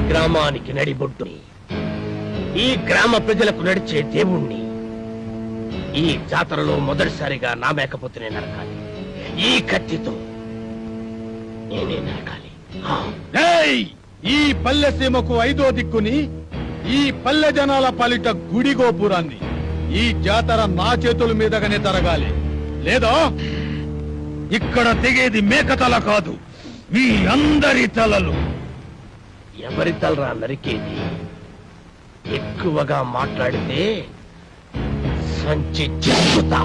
గ్రామానికి నడిబొడ్డుని, ఈ గ్రామ ప్రజలకు నడిచే దేవుణ్ణి. ఈ జాతరలో మొదటిసారిగా నా మేకపోతేనే నరకాలి. ఈ కత్తితో నేనే నరకాలి. ఈ పల్లె సీమకు 5వ దిక్కుని, ఈ పల్లె జనాల పాలిట గుడి గోపురాన్ని ఈ జాతర నా చేతుల మీదగానే తరగాలి. లేదా ఇక్కడ తెగేది మేకతల కాదు, మీ అందరి తలలు. ఎవరి తలరా నరికేది? ఎక్కువగా మాట్లాడితే సంచి చెప్పుతా.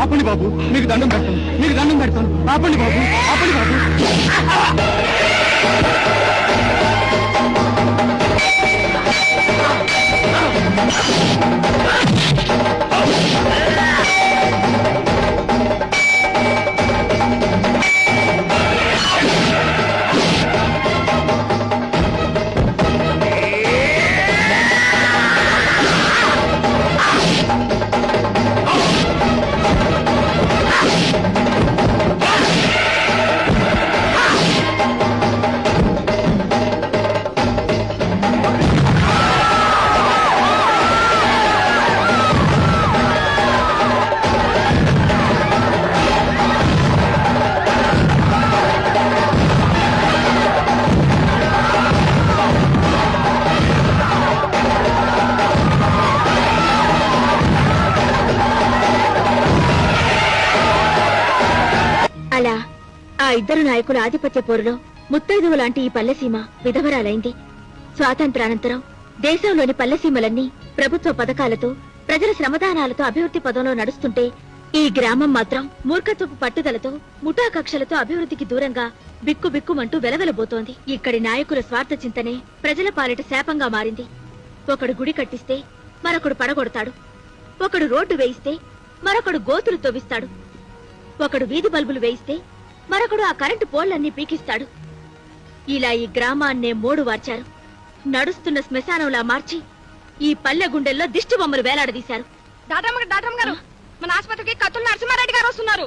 ఆపండి బాబు, మీకు దండం పెడతాను, మీకు దండం పెడతాను. ఆపండి బాబు, ఆపండి బాబు. అలా ఆ ఇద్దరు నాయకుల ఆధిపత్య పోరులో ముత్తైదువు లాంటి ఈ పల్లెసీమ విధవరాలైంది. స్వాతంత్రానంతరం దేశంలోని పల్లెసీమలన్నీ ప్రభుత్వ పథకాలతో, ప్రజల శ్రమదానాలతో అభివృద్ధి పదంలో నడుస్తుంటే, ఈ గ్రామం మాత్రం మూర్ఖత్వపు పట్టుదలతో, ముఠా కక్షలతో అభివృద్ధికి దూరంగా బిక్కుబిక్కుమంటూ వెలవెలబోతోంది. ఇక్కడి నాయకుల స్వార్థ చింతనే ప్రజల పాలిట శాపంగా మారింది. ఒకడు గుడి కట్టిస్తే మరొకడు పడగొడతాడు, ఒకడు రోడ్డు వేయిస్తే మరొకడు గోతులు తవ్విస్తాడు, ఒకడు వీధి బల్బులు వేయిస్తే మరొకడు ఆ కరెంటు పోళ్లన్నీ పీకిస్తాడు. ఇలా ఈ గ్రామాన్నే మోడు వార్చారు. నడుస్తున్న శ్మశానంలా మార్చి ఈ పల్లె గుండెల్లో దిష్టి బొమ్మలు వేలాడదీశారు. దాటమ్మ గారు, మన ఆసుపత్రికి కత్తుల నరసింహారెడ్డి గారు వస్తున్నారు.